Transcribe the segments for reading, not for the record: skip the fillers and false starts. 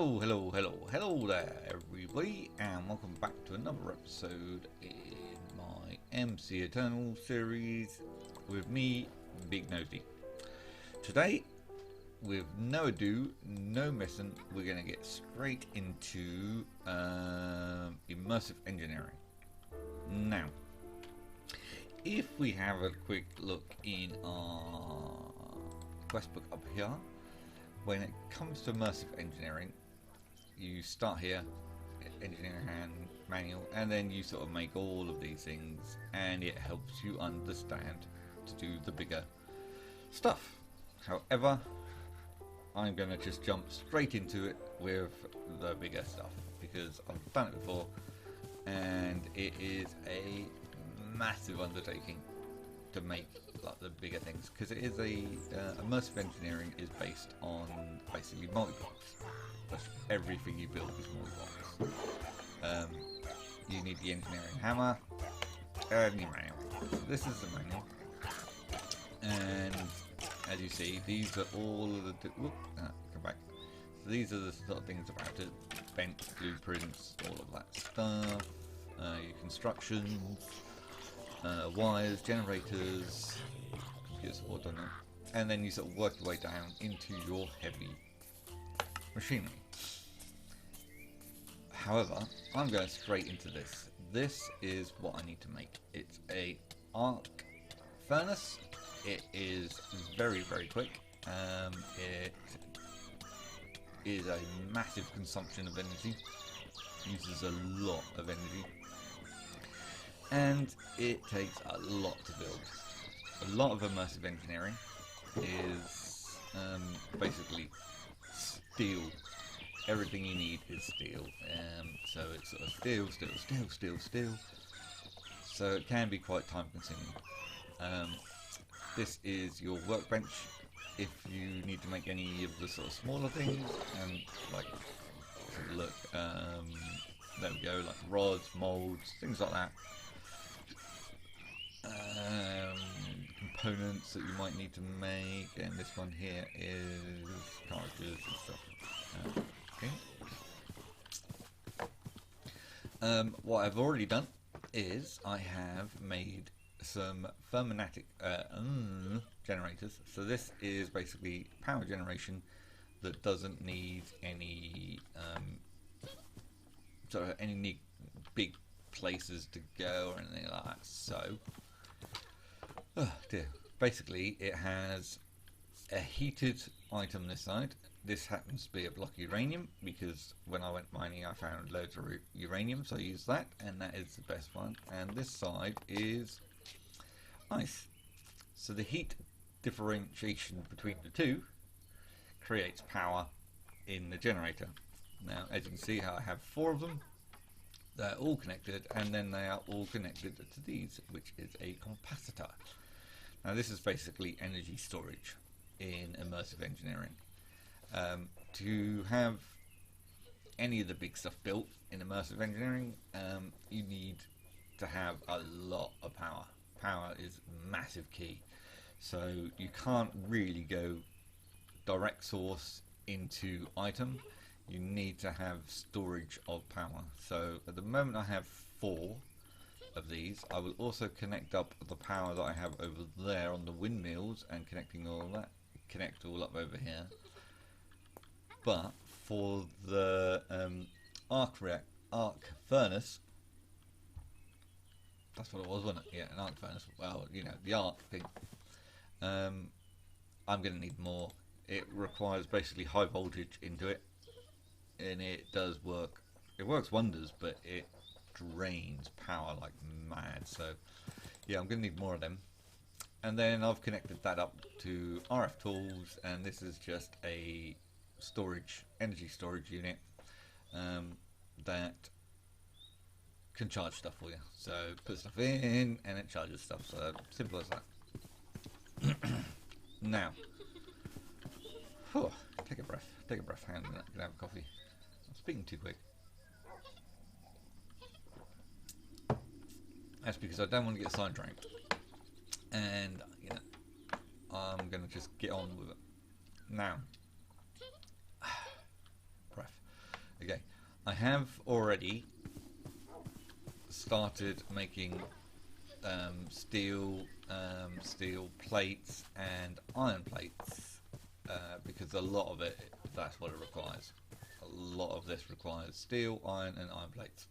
Hello there, everybody, and welcome back to another episode in my MC Eternal series with me, Big Nosy. Today, with no ado, no messing, we're going to get straight into Immersive Engineering. Now, if we have a quick look in our quest book up here, when it comes to Immersive Engineering, you start here, engineering hand manual, and then you sort of make all of these things, and it helps you understand to do the bigger stuff. However, I'm going to just jump straight into it with the bigger stuff because I've done it before, and it is a massive undertaking to make like the bigger things, because it is a immersive engineering is based on basically multi-blocks. Everything you build is multi-blocks. You need the engineering hammer and your manual. So this is the manual, and as you see, these are all of the come back. So these are the sort of things about it: bench blueprints, all of that stuff, your constructions. Wires, generators, computers, all done that. And then you sort of work your way down into your heavy machinery. However, I'm going straight into this. This is what I need to make. It's a arc furnace. It is very, very quick. It is a massive consumption of energy. Uses a lot of energy. And it takes a lot to build. A lot of immersive engineering is basically steel. Everything you need is steel. So it's sort of steel. So it can be quite time consuming. This is your workbench. If you need to make any of the sort of smaller things, and like, look, there we go, like rods, molds, things like that. Components that you might need to make, and this one here is characters and stuff. Okay. What I've already done is I have made some thermostatic generators. So this is basically power generation that doesn't need any any big places to go or anything like that. So oh dear. Basically, it has a heated item this side. This happens to be a block of uranium, because when I went mining I found loads of uranium, so I used that, and that is the best one. And this side is ice. So the heat differentiation between the two creates power in the generator. Now, as you can see, how I have 4 of them. They're all connected, and then they are all connected to these, which is a capacitor. Now this is basically energy storage in immersive engineering. To have any of the big stuff built in immersive engineering, you need to have a lot of power. Power is massive key. So you can't really go direct source into item. You need to have storage of power. So at the moment I have 4 of these. I will also connect up the power that I have over there on the windmills, and connecting all that, connect all up over here. But for the arc furnace, that's what it was, wasn't it? Yeah, an arc furnace. Well, you know, the arc thing. I'm going to need more. It requires basically high voltage into it, and it does work. It works wonders, but it drains power like mad. So yeah, I'm going to need more of them. And then I've connected that up to RF tools, and this is just a energy storage unit that can charge stuff for you. So put stuff in and it charges stuff. So simple as that. Now, take a breath, hand in that, can have a coffee. I'm speaking too quick. That's because I don't want to get sidetracked, and you know, I'm going to just get on with it. Now, breath. I have already started making steel plates and iron plates because a lot of it, that's what it requires. A lot of this requires steel, iron and iron plates.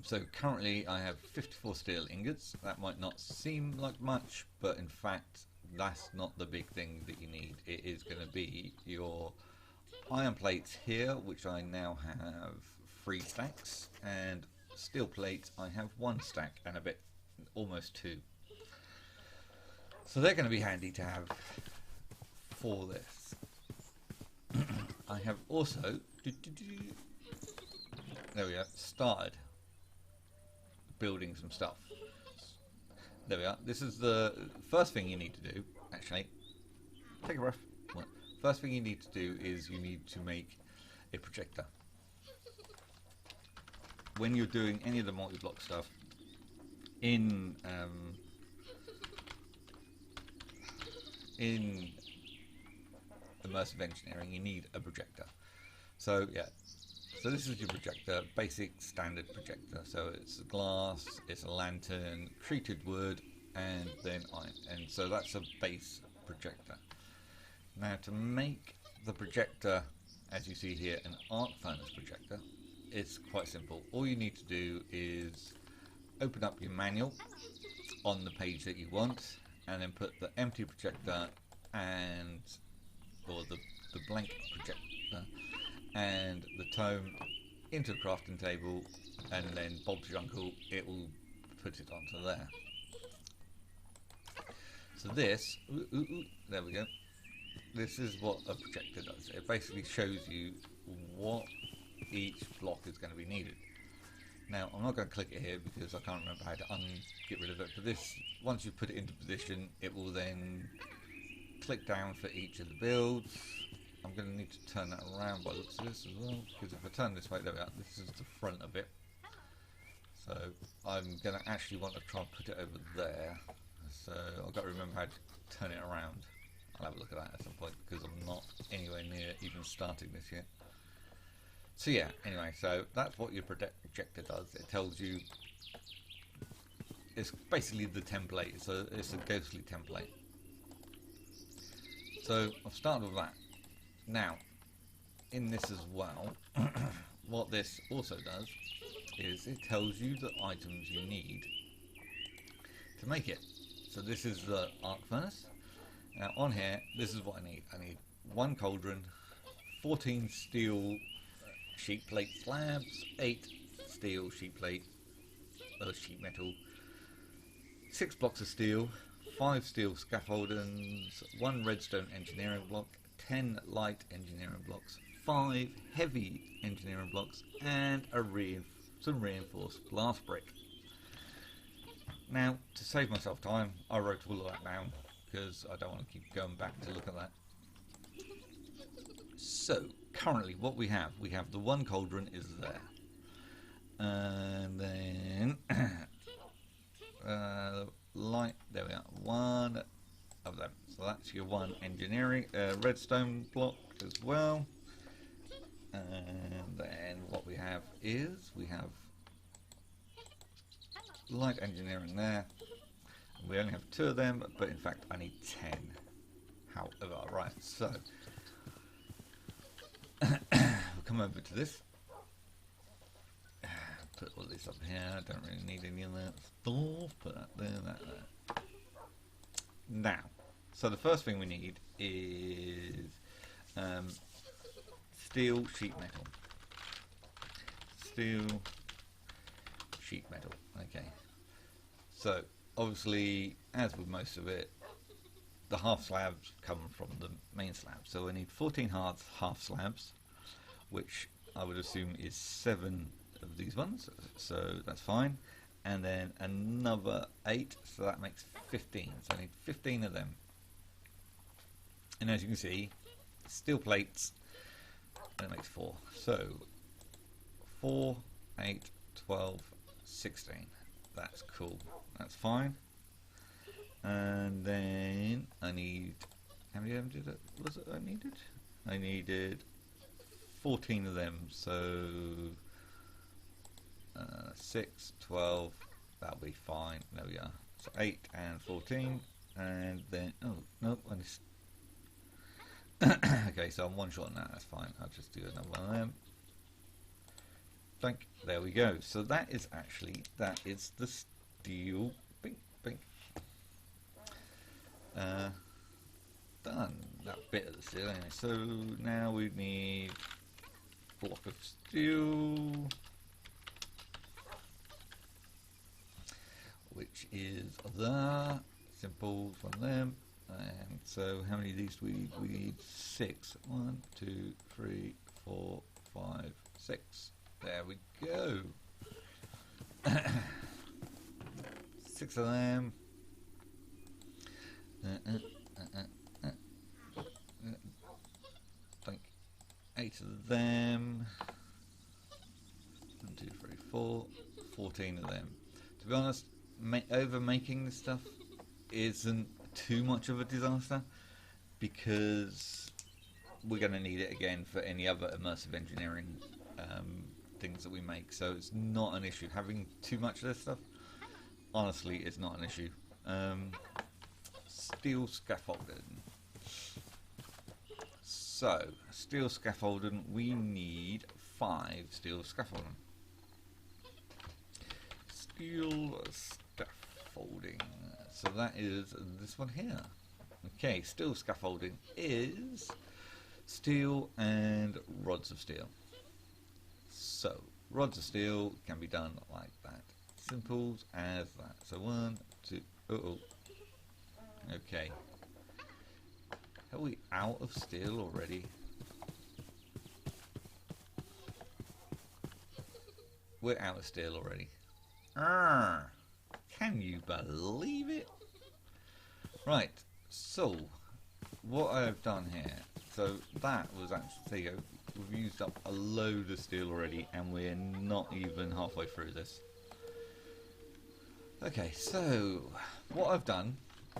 So currently I have 54 steel ingots. That might not seem like much, but in fact that's not the big thing that you need. It is going to be your iron plates here, which I now have 3 stacks, and steel plates I have 1 stack and a bit, almost 2. So they're going to be handy to have for this. I have also there we are, started building some stuff. There we are. This is the first thing you need to do. Actually, take a breath. First thing you need to do is you need to make a projector. When you're doing any of the multi-block stuff in Immersive Engineering, you need a projector. So yeah, so this is your projector, basic standard projector. So it's glass, it's a lantern, treated wood, and then iron. And so that's a base projector. Now to make the projector, as you see here, an arc furnace projector, it's quite simple. All you need to do is open up your manual on the page that you want, and then put the empty projector and or the blank projector and the tome into the crafting table, and then Bob's your uncle, it will put it onto there. So this, there we go. This is what a projector does. It basically shows you what each block is going to be needed. Now I'm not going to click it here because I can't remember how to get rid of it, but this, once you put it into position, it will then click down for each of the builds. I'm going to need to turn that around by the looks of this as well, because if I turn this way, there we are, this is the front of it. So I'm going to actually want to try and put it over there. So I've got to remember how to turn it around. I'll have a look at that at some point because I'm not anywhere near even starting this yet. So yeah, anyway, so that's what your projector does. It tells you, it's basically the template, so it's a ghostly template. So I've started with that. Now, in this as well, what this also does is it tells you the items you need to make it. So this is the arc furnace. Now on here, this is what I need. I need 1 cauldron, 14 steel sheet plate slabs, 8 steel sheet plate, sheet metal, 6 blocks of steel, 5 steel scaffoldings, 1 redstone engineering block, 10 light engineering blocks, 5 heavy engineering blocks, and some reinforced glass brick. Now, to save myself time, I wrote all of that down because I don't want to keep going back to look at that. So, currently what we have the 1 cauldron is there. And then, light, there we are, 1 of them. So that's your 1 engineering, redstone block as well. And then what we have is, we have light engineering there. We only have 2 of them, but in fact I need 10. However, right, so we'll come over to this. Put all this up here. I don't really need any of that stuff. Put that there, that there. Now, so the first thing we need is steel sheet metal. Steel sheet metal. Okay. So obviously, as with most of it, the half slabs come from the main slab. So I need 14 half slabs, which I would assume is 7 of these ones. So that's fine. And then another 8, so that makes 15. So I need 15 of them. And as you can see, steel plates, and it makes 4. So 4, 8, 12, 16. That's cool. That's fine. And then I need, how many of them was it I needed? I needed 14 of them, so 6, 12, that'll be fine. There we are. So 8 and 14, and then, oh, no, I just okay, so I'm one short on that, that's fine. I'll just do another one of them. Blank. There we go. So that is the steel. Bink, bink. Done that bit of the steel anyway. So now we need a block of steel, which is the simple one of them. And so how many of these do we need? We need 6. 1, 2, 3, 4, 5, 6. There we go. 6 of them. Think 8 of them. 1, 2, 3, 4. 14 of them. To be honest, over making this stuff isn't too much of a disaster, because we're going to need it again for any other immersive engineering things that we make, so it's not an issue. Having too much of this stuff, honestly, is not an issue. Steel scaffolding. So, steel scaffolding, we need 5 steel scaffolding. Steel scaffolding. So that is this one here. Okay, steel scaffolding is steel and rods of steel. So, rods of steel can be done like that. Simple as that. So 1, 2, okay. Are we out of steel already? We're out of steel already. Can you believe it? Right, so what I've done here, so that was actually, there you go, we've used up a load of steel already and we're not even halfway through this. Okay, so what I've done,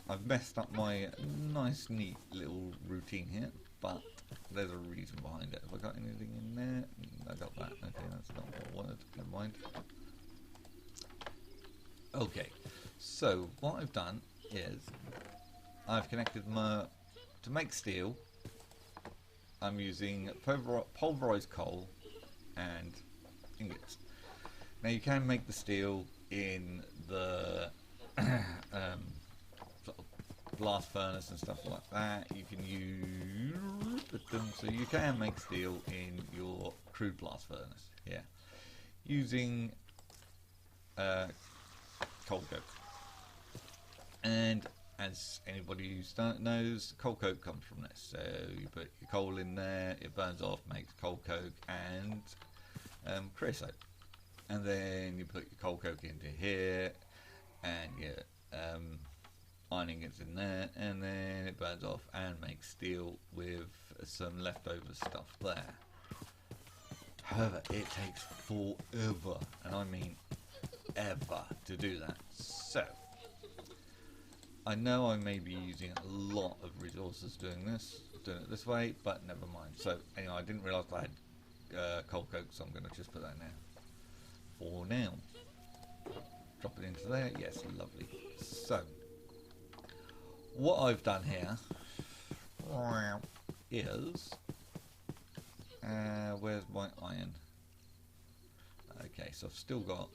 I've messed up my nice neat little routine here, but there's a reason behind it. Have I got anything in there? I got that. Okay, that's not what I wanted. Never mind. Okay, so what I've done is I've connected to make steel. I'm using pulverized coal and ingots. Now you can make the steel in the sort of blast furnace and stuff like that. You can use them, so you can make steel in your crude blast furnace. Yeah, using coal coke. And as anybody who knows, coal coke comes from this. So you put your coal in there, it burns off, makes coal coke and creosote. And then you put your coal coke into here, and your iron ingots in there, and then it burns off and makes steel with some leftover stuff there. However, it takes forever, and I mean ever, to do that. So I know I may be using a lot of resources doing it this way, but never mind. So anyway, I didn't realise I had coal coke, so I'm going to just put that in there for now. Drop it into there. Yes, lovely. So what I've done here is where's my iron? Okay, so I've still got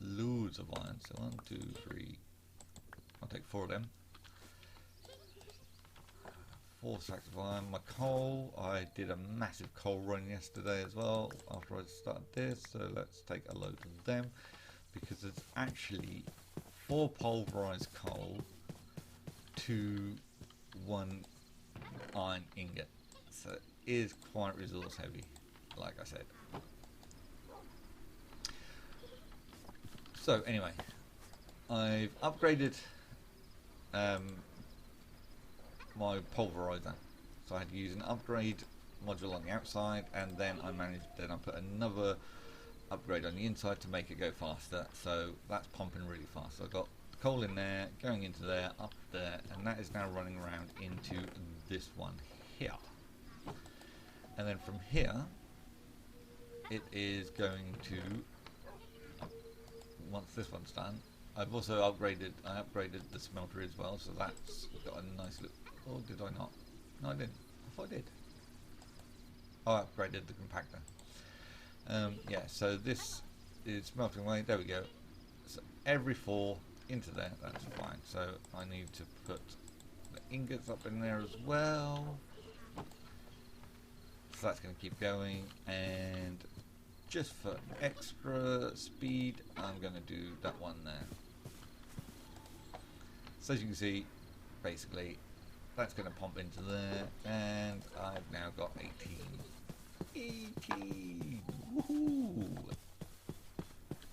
loads of iron. So 1, 2, 3. I'll take 4 of them. 4 sacks of iron. My coal, I did a massive coal run yesterday as well after I started this, so let's take a load of them, because it's actually 4 pulverized coal to 1 iron ingot, so it is quite resource heavy, like I said. So anyway, I've upgraded my pulverizer, so I had to use an upgrade module on the outside, and then I put another upgrade on the inside to make it go faster, so that's pumping really fast. So I've got coal in there, going into there, up there, and that is now running around into this one here. And then from here, it is going to, once this one's done, I've also upgraded, I upgraded the smelter as well, so that's got a nice look. Or did I not? No, I didn't. I thought I did. Oh, I upgraded the compactor. Yeah, so this is melting away. There we go. So every 4 into there, that's fine. So I need to put the ingots up in there as well. So that's going to keep going, and just for extra speed, I'm going to do that one there. So as you can see, basically, that's going to pump into there, and I've now got 18. 18! Woohoo!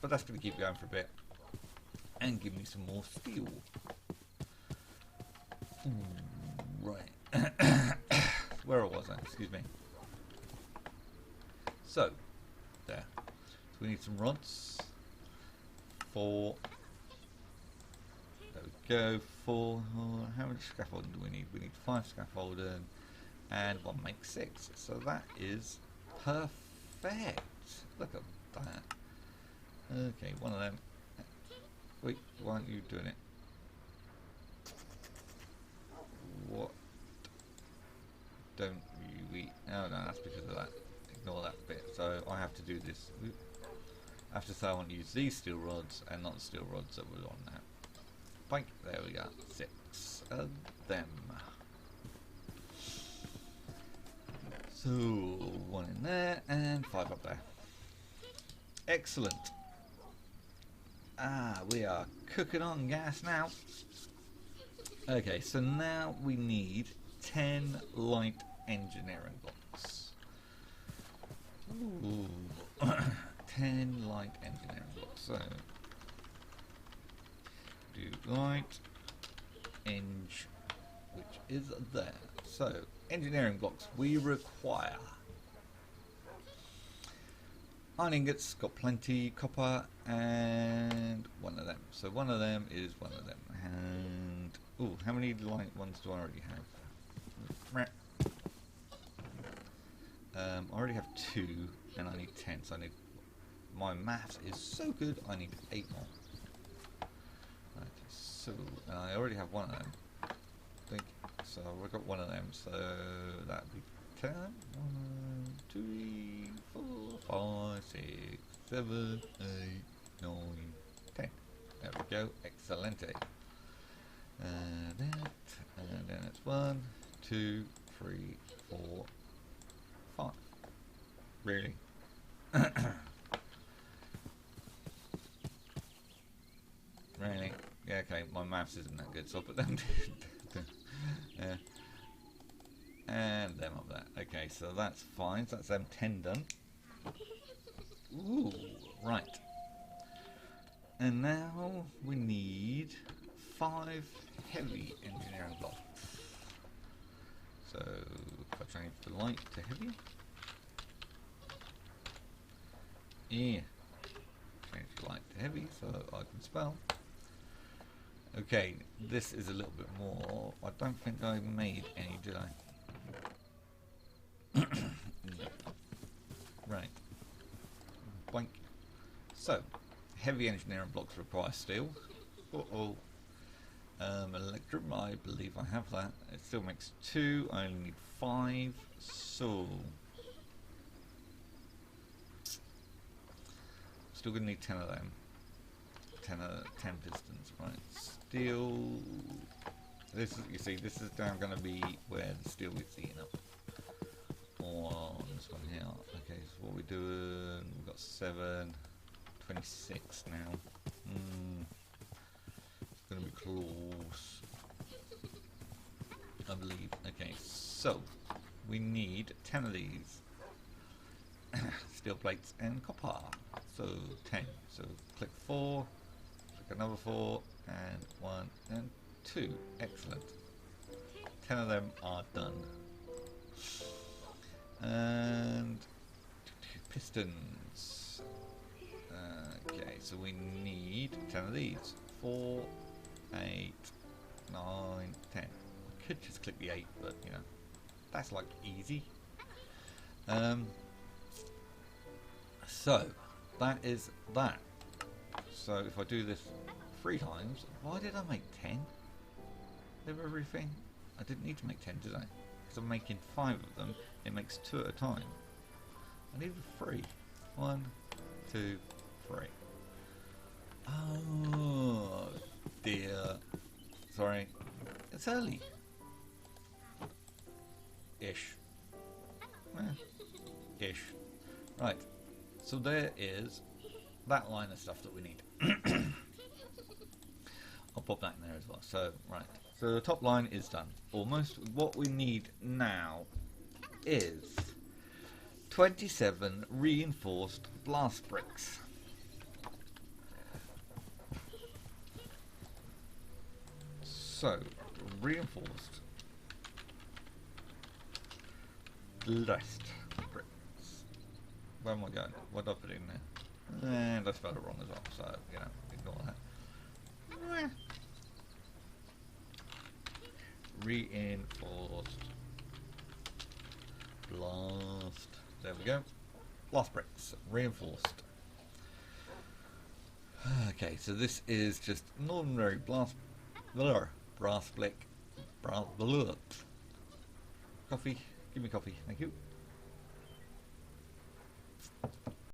But that's going to keep going for a bit, and give me some more steel. Right. Where was I? Excuse me. So, there. So we need some rods. 4. There we go. 4. Oh, how much scaffolding do we need? We need 5 scaffolding, and 1 makes 6. So that is perfect. Look at that. Okay, one of them. Wait, why aren't you doing it? What? Don't you eat? Oh no, that's because of that. Ignore that bit. So I have to do this. I have to say I want to use these steel rods and not the steel rods that were on that. Boink, there we go. 6 of them. So 1 in there and 5 up there. Excellent. Ah, we are cooking on gas now. Okay, so now we need 10 light engineering blocks. Ooh. 10 light engineering blocks. So do light eng, which is there. So engineering blocks we require. Iron ingots, got plenty. Copper and 1 of them. So 1 of them is 1 of them. And ooh, how many light ones do I already have? I already have 2, and I need 10. So I need. My maths is so good. I need 8 more. Right, so I already have 1 of them. I think so. I've got 1 of them. So that'd be 10. 1, 2, 3, 4, 5, 6, 7, 8, 9, 10. There we go. Excelente. And then it's 1, 2, 3, 4, 5. Really? Really? Yeah, okay, my maths isn't that good, so I'll put them yeah. And them up there. Okay, so that's fine. So that's them 10 done. Ooh, right. And now we need 5 heavy engineering blocks. So if I change the light to heavy. Yeah. Change the light to heavy so I can spell. Okay, this is a little bit more. I don't think I made any, did I? No. Right. Boink. So, heavy engineering blocks require steel. Uh-oh. Electrum, I believe I have that. It still makes 2. I only need 5. So, still gonna need 10 of them. 10 pistons, right? Steel. This is, you see, this is now going to be where the steel is eaten up. On this one here. Okay, so what we're doing, we've got 7, 26 now. It's going to be close, I believe. Okay, so we need 10 of these. Steel plates and copper. So 10. So click 4. Another 4 and 1 and 2. Excellent. 10 of them are done. And pistons. Okay, so we need 10 of these. 4, 8, 9, 10. I could just click the 8, but you know, that's like easy. Um, so that is that. So if I do this 3 times, why did I make 10 of everything? I didn't need to make 10, did I? Because I'm making 5 of them. It makes 2 at a time. I need 3. 1, 2, 3. Oh dear. Sorry. It's early. Ish. Ish. Right. So there is that line of stuff that we need. I'll pop that in there as well. So, right. So the top line is done. Almost. What we need now is 27 reinforced blast bricks. So, reinforced blast bricks. Where am I going? What did I put in there? And I spelled it wrong as well, so, you know, ignore that. Reinforced blast. There we go. Blast bricks. Reinforced. Okay, so this is just an ordinary brass brick. Coffee. Give me coffee. Thank you.